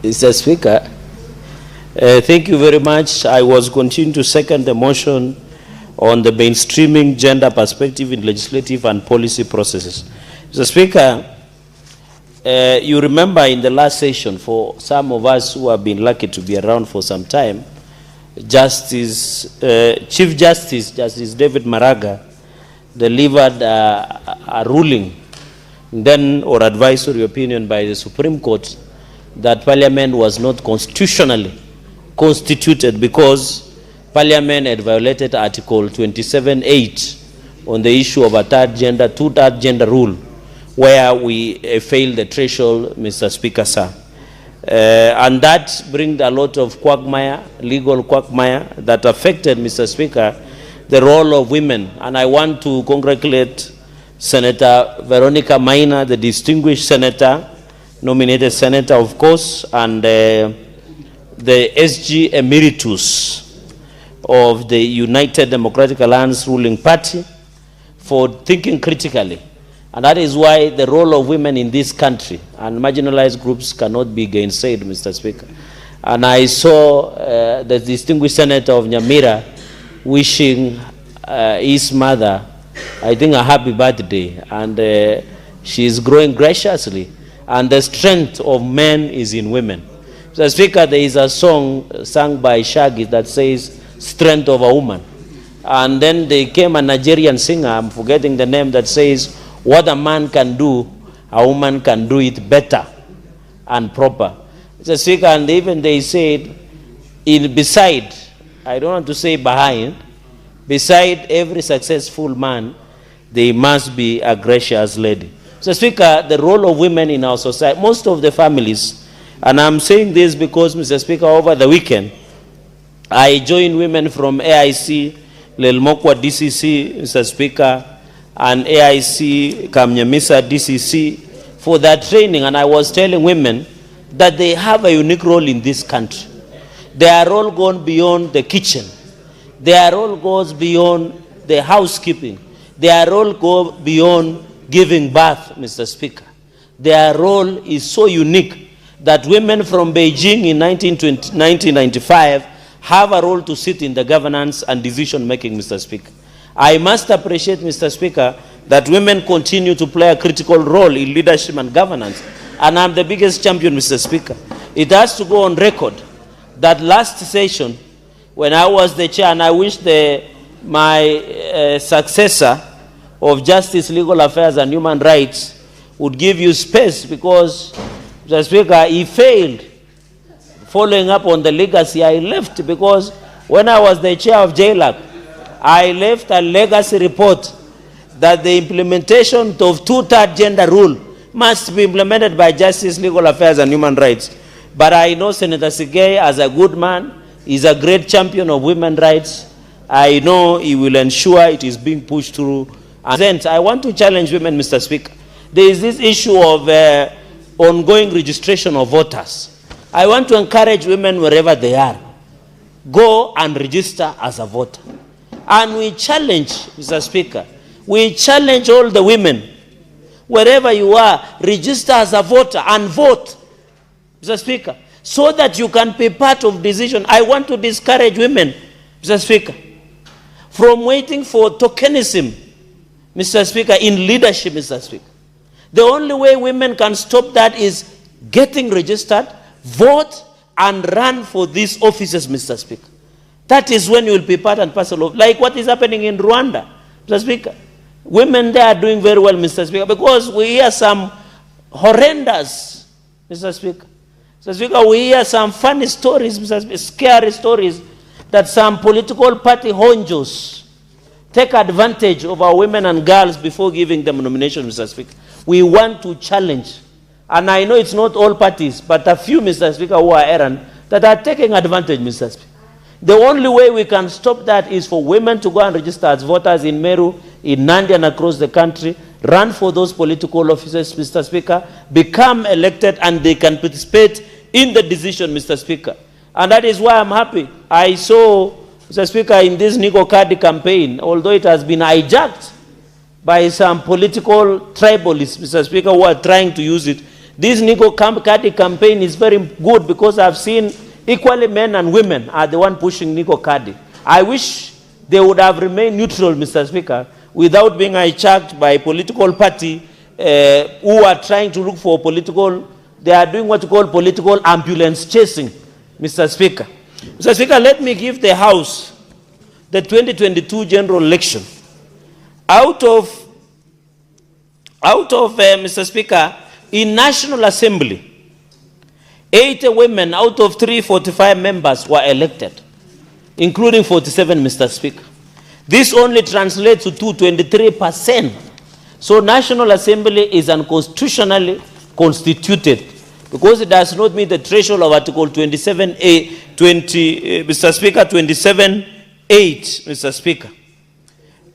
Mr. Speaker, thank you very much. I was continuing to second the motion on the mainstreaming gender perspective in legislative and policy processes. Mr. Speaker, you remember in the last session, for some of us who have been lucky to be around for some time, Chief Justice David Maraga delivered a ruling then or advisory opinion by the Supreme Court that Parliament was not constitutionally constituted because Parliament had violated Article 27(8) on the issue of a two-third gender rule, where we failed the threshold, Mr. Speaker, sir. And that brings a lot of quagmire, legal quagmire, that affected, Mr. Speaker, the role of women. And I want to congratulate Senator Veronica Maina, the distinguished senator, nominated senator, of course, and the SG Emeritus of the United Democratic Alliance ruling party for thinking critically. And that is why the role of women in this country and marginalized groups cannot be gainsaid, Mr. Speaker. And I saw the distinguished senator of Nyamira wishing his mother, I think, a happy birthday. And she is growing graciously. And the strength of men is in women. Mr. Speaker, there is a song sung by Shaggy that says, "Strength of a woman." And then there came a Nigerian singer, I'm forgetting the name, that says, "What a man can do, a woman can do it better and proper." Mr. Speaker, and even they said, beside, I don't want to say behind, beside every successful man, there must be a gracious lady. Mr. Speaker, the role of women in our society, most of the families, and I'm saying this because, Mr. Speaker, over the weekend, I joined women from AIC, Lelmokwa DCC, Mr. Speaker, and AIC Kamnyamisa DCC for that training, and I was telling women that they have a unique role in this country. Their role goes beyond the kitchen. Their role goes beyond the housekeeping. Their role goes beyond giving birth, Mr. Speaker. Their role is so unique that women from Beijing in 1995 have a role to sit in the governance and decision-making, Mr. Speaker. I must appreciate, Mr. Speaker, that women continue to play a critical role in leadership and governance. And I'm the biggest champion, Mr. Speaker. It has to go on record that last session, when I was the chair, and I wish my successor of Justice, Legal Affairs and Human Rights would give you space, because, Mr. Speaker, he failed. Following up on the legacy, I left because when I was the chair of JLAC, I left a legacy report that the implementation of two-third gender rule must be implemented by Justice, Legal Affairs and Human Rights. But I know Senator Cherargei, as a good man, is a great champion of women's rights. I know he will ensure it is being pushed through. And I want to challenge women, Mr. Speaker. There is this issue of ongoing registration of voters. I want to encourage women wherever they are, go and register as a voter. And we challenge, Mr. Speaker, we challenge all the women, wherever you are, register as a voter and vote, Mr. Speaker, so that you can be part of decision. I want to discourage women, Mr. Speaker, from waiting for tokenism, Mr. Speaker, in leadership, Mr. Speaker. The only way women can stop that is getting registered, vote, and run for these offices, Mr. Speaker. That is when you will be part and parcel of, like what is happening in Rwanda, Mr. Speaker. Women there are doing very well, Mr. Speaker, because we hear some horrendous, Mr. Speaker. Mr. Speaker, we hear some funny stories, Mr. Speaker, scary stories, that some political party honjos take advantage of our women and girls before giving them nomination, Mr. Speaker. We want to challenge, and I know it's not all parties, but a few, Mr. Speaker, who are errant, that are taking advantage, Mr. Speaker. The only way we can stop that is for women to go and register as voters in Meru, in Nandi, and across the country, run for those political offices, Mr. Speaker, become elected, and they can participate in the decision, Mr. Speaker. And that is why I'm happy. I saw, Mr. Speaker, in this Nigo Kadi campaign, although it has been hijacked by some political tribalists, Mr. Speaker, who are trying to use it, This Nico Kadi campaign is very good because I've seen equally men and women are the one pushing Nico Kadi. I wish they would have remained neutral, Mr. Speaker, without being hijacked by a political party who are trying to look for political, they are doing what you call political ambulance chasing, Mr. Speaker. Mr. Speaker, let me give the House the 2022 general election. Out of Mr. Speaker, in National Assembly, 80 women out of 345 members were elected, including 47, Mr. Speaker. This only translates to 23%. So National Assembly is unconstitutionally constituted because it does not meet the threshold of Article 27A, Mr. Speaker, 27.8, Mr. Speaker.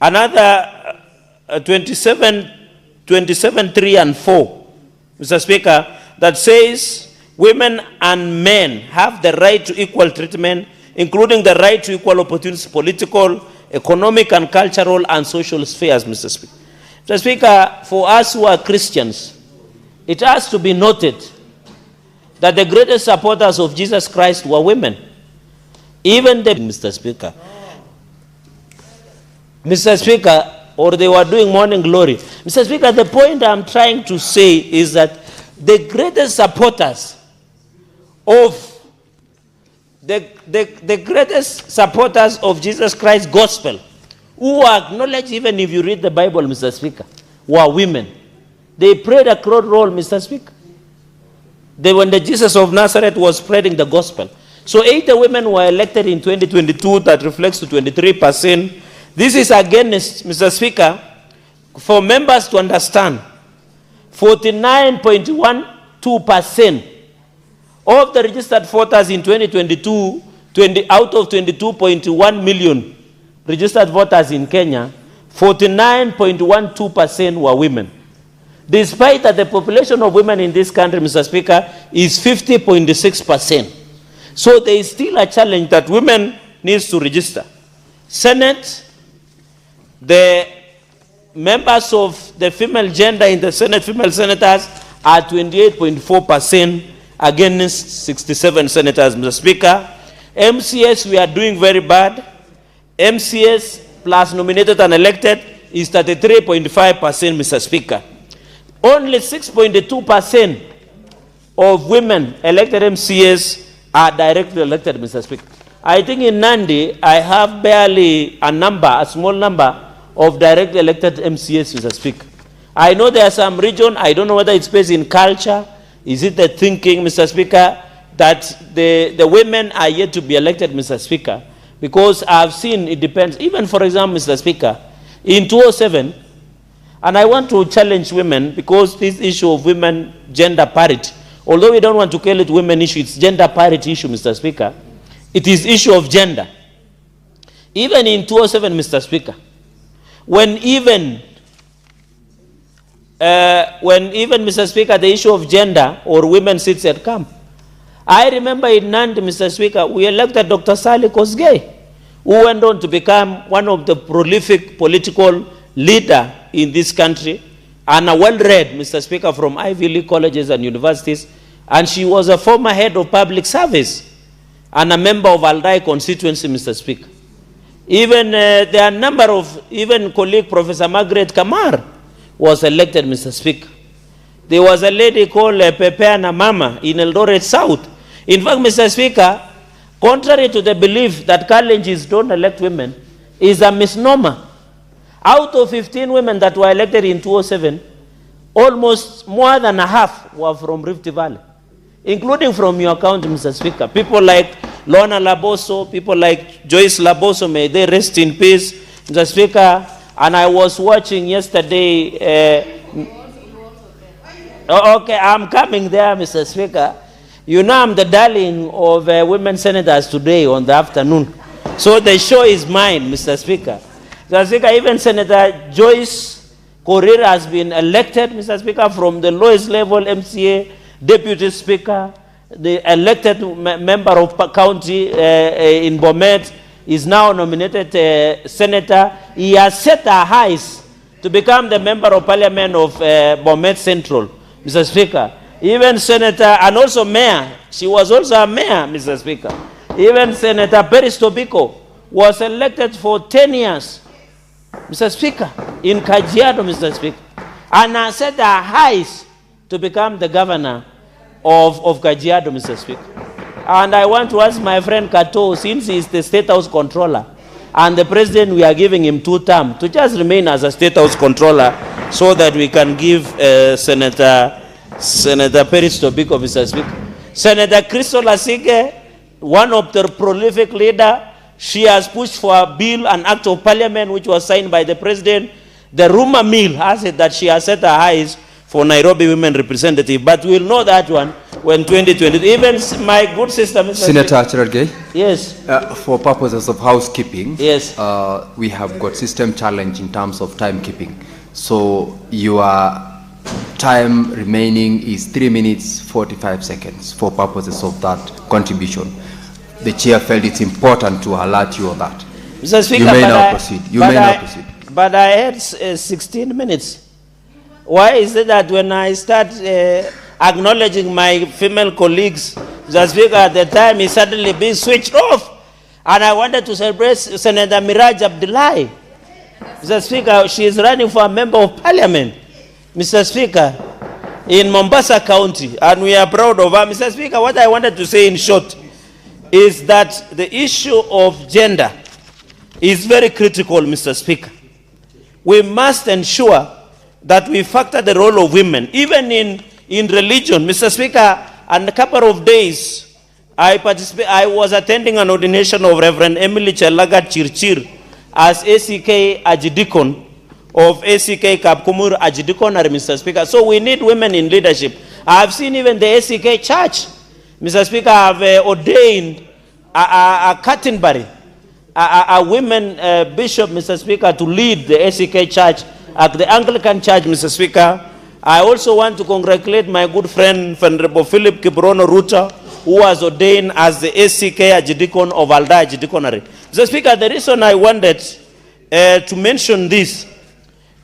Another 27.3 and 4, Mr. Speaker, that says women and men have the right to equal treatment, including the right to equal opportunities, political, economic and cultural and social spheres, Mr. Speaker. Mr. Speaker, for us who are Christians, it has to be noted that the greatest supporters of Jesus Christ were women. Even the, Mr. Speaker. Mr. Speaker, or they were doing morning glory. Mr. Speaker, the point I'm trying to say is that the greatest supporters of the greatest supporters of Jesus Christ's gospel, who are acknowledged even if you read the Bible, Mr. Speaker, were women. They played a crowd role, Mr. Speaker. When the Jesus of Nazareth was spreading the gospel. So 80 women were elected in 2022, that reflects to 23%. This is against, Mr. Speaker, for members to understand, 49.12% of the registered voters in 2022, out of 22.1 million registered voters in Kenya, 49.12% were women. Despite that the population of women in this country, Mr. Speaker, is 50.6%. So there is still a challenge that women need to register. Senate, the members of the female gender in the Senate, female senators, are 28.4% against 67 senators, Mr. Speaker. MCS, we are doing very bad. MCS plus nominated and elected is 33.5%, Mr. Speaker. Only 6.2% of women elected MCS are directly elected, Mr. Speaker. I think in Nandi, I have barely a small number of directly elected MCS, Mr. Speaker. I know there are some region, I don't know whether it's based in culture, is it the thinking, Mr. Speaker, that the women are yet to be elected, Mr. Speaker, because I've seen it depends. Even, for example, Mr. Speaker, in 2007, and I want to challenge women because this issue of women gender parity, although we don't want to call it women issue, it's gender parity issue, Mr. Speaker. It is issue of gender. Even in 2007, Mr. Speaker, when even, Mr. Speaker, the issue of gender or women seats had come. I remember in Nandi, Mr. Speaker, we elected Dr. Sally Kosgei, who went on to become one of the prolific political leader in this country, and a well-read, Mr. Speaker, from Ivy League colleges and universities, and she was a former head of public service and a member of Aldai constituency, Mr. Speaker. Even there are a number of, even colleague Professor Margaret Kamar was elected, Mr. Speaker. There was a lady called Pepe Mama in Eldoret South. In fact, Mr. Speaker, contrary to the belief that Kalenjins don't elect women, is a misnomer. Out of 15 women that were elected in 2007, almost more than a half were from Rift Valley, including from your county, Mr. Speaker. People like Lorna Laboso, people like Joyce Laboso, may they rest in peace, Mr. Speaker. And I was watching yesterday. Okay, I'm coming there, Mr. Speaker. You know I'm the darling of women senators today on the afternoon. So the show is mine, Mr. Speaker. Mr. Speaker, even Senator Joyce Korir has been elected, Mr. Speaker, from the lowest level MCA, Deputy Speaker, the elected member of county in Bomet, is now nominated senator. He has set her highs to become the member of parliament of Bomet Central, Mr. Speaker. Even Senator, and also Mayor, she was also a mayor, Mr. Speaker. Even Senator Peris Tobiko was elected for 10 years, Mr. Speaker, in Kajiado, Mr. Speaker. And I set her highs to become the governor of Kajiado, Mr. Speaker. And I want to ask my friend Kato, since he is the State House Controller, and the President, we are giving him 2 terms, to just remain as a State House Controller so that we can give Senator Peris Tobiko, Mr. Speaker. Senator Crystal Asige, one of the prolific leader, she has pushed for a bill, an act of parliament, which was signed by the President. The rumor mill has it that she has set her highs for Nairobi women representative, but we'll know that one when 2020. Even my good sister, Mr. Senator Cherargei. Yes. For purposes of housekeeping, yes, we have got system challenge in terms of timekeeping. So your time remaining is 3 minutes 45 seconds for purposes of that contribution. The chair felt it's important to alert you of that. Mr. Speaker, you may now proceed. You may now proceed. But I had 16 minutes. Why is it that when I start acknowledging my female colleagues, Mr. Speaker, at the time is suddenly being switched off? And I wanted to celebrate Senator Miraj Abdullahi. Mr. Speaker, she is running for a member of parliament, Mr. Speaker, in Mombasa County, and we are proud of her. Mr. Speaker, what I wanted to say in short is that the issue of gender is very critical, Mr. Speaker. We must ensure that we factor the role of women, even in religion. Mr. Speaker, and a couple of days, I was attending an ordination of Reverend Emily Chelagat Chirchir as ACK Ajidikon of ACK Kapkumur Ajidikonary, Mr. Speaker. So we need women in leadership. I have seen even the ACK Church, Mr. Speaker, have ordained a Kattenbury, a women bishop, Mr. Speaker, to lead the ACK Church at the Anglican Church, Mr. Speaker. I also want to congratulate my good friend, Venerable Philip Kibrono Ruta, who was ordained as the ACK Ajidikon of Alda Ajidikonary. Mr. Speaker, the reason I wanted to mention this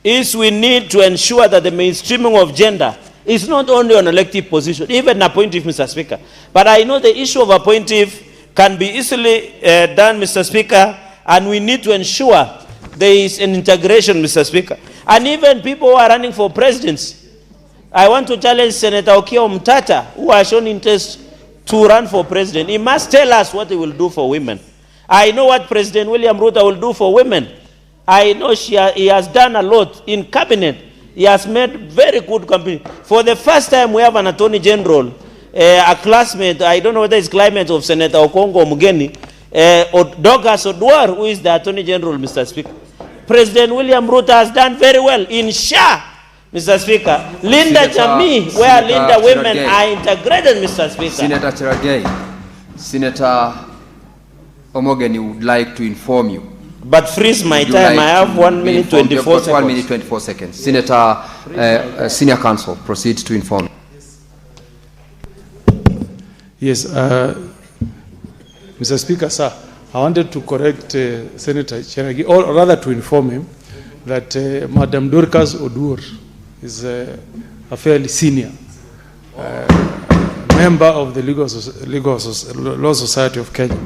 is we need to ensure that the mainstreaming of gender is not only on elective position, even appointive, Mr. Speaker. But I know the issue of appointive can be easily done, Mr. Speaker, and we need to ensure there is an integration, Mr. Speaker. And even people who are running for presidency, I want to challenge Senator Okiya Omtata, who has shown interest to run for president. He must tell us what he will do for women. I know what President William Ruto will do for women. I know he has done a lot in cabinet. He has made very good company. For the first time, we have an Attorney General, a classmate, I don't know whether it's climate of Senator Okongo Mugeni, Douglas Odwar, who is the Attorney General, Mr. Speaker. President William Ruto has done very well in SHA, Mr. Speaker. Linda Jamii, where Linda women are integrated, Mr. Speaker. Senator Cherargei, Senator Omogeni would like to inform you. But freeze my time. I have 1 minute 24 seconds. 1 minute 24 seconds. Senator, Senior Counsel, proceed to inform. Yes, Mr. Speaker, sir, I wanted to correct Senator Cherargei, or rather to inform him that Madam Dorcas Odur is a fairly senior member of the Law Society of Kenya.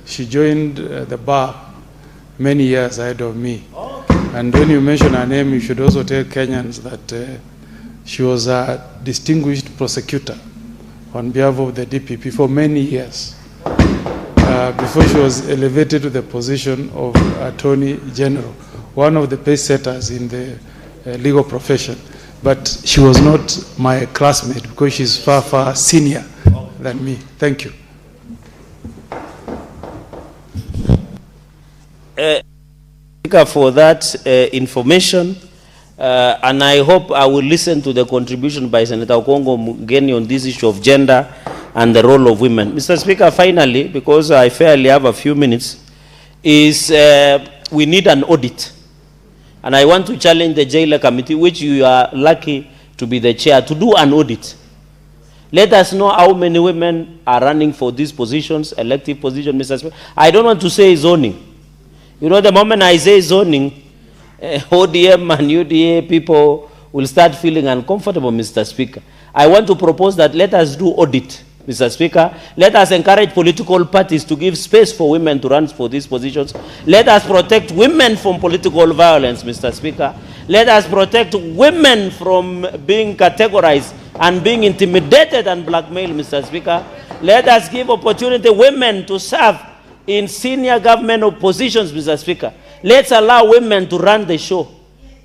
She joined the bar many years ahead of me. And when you mention her name, you should also tell Kenyans that she was a distinguished prosecutor on behalf of the DPP for many years, before she was elevated to the position of Attorney General, one of the pace setters in the legal profession. But she was not my classmate because she's far, far senior than me. Thank you. For that information, and I hope I will listen to the contribution by Senator Okongo Mugeni on this issue of gender and the role of women. Mr. Speaker, finally, because I fairly have a few minutes, is we need an audit. And I want to challenge the Jailer Committee, which you are lucky to be the chair, to do an audit. Let us know how many women are running for these positions, elective positions, Mr. Speaker. I don't want to say zoning. You know, the moment I say zoning, ODM and UDA people will start feeling uncomfortable, Mr. Speaker. I want to propose that let us do audit, Mr. Speaker. Let us encourage political parties to give space for women to run for these positions. Let us protect women from political violence, Mr. Speaker. Let us protect women from being categorized and being intimidated and blackmailed, Mr. Speaker. Let us give opportunity women to serve in senior government positions, Mr. Speaker. Let's allow women to run the show,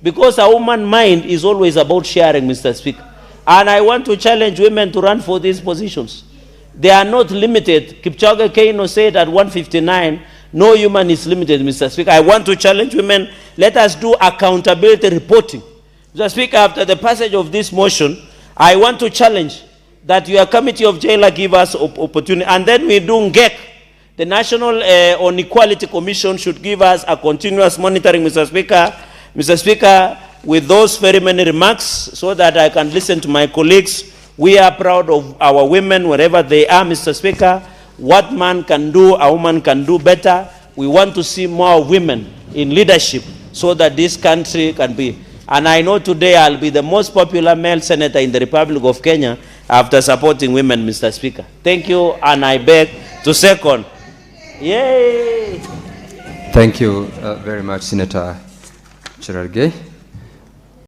because a woman's mind is always about sharing, Mr. Speaker. And I want to challenge women to run for these positions. They are not limited. Kipchoge Keino said at 159, no human is limited, Mr. Speaker. I want to challenge women. Let us do accountability reporting. Mr. Speaker, after the passage of this motion, I want to challenge that your committee of jailer give us opportunity, and then we do NGEC. The National on Equality Commission should give us a continuous monitoring, Mr. Speaker. Mr. Speaker, with those very many remarks, so that I can listen to my colleagues, we are proud of our women wherever they are, Mr. Speaker. What man can do, a woman can do better. We want to see more women in leadership so that this country can be. And I know today I'll be the most popular male senator in the Republic of Kenya after supporting women, Mr. Speaker. Thank you, and I beg to second. Yay! Thank you very much, Senator Cherargei.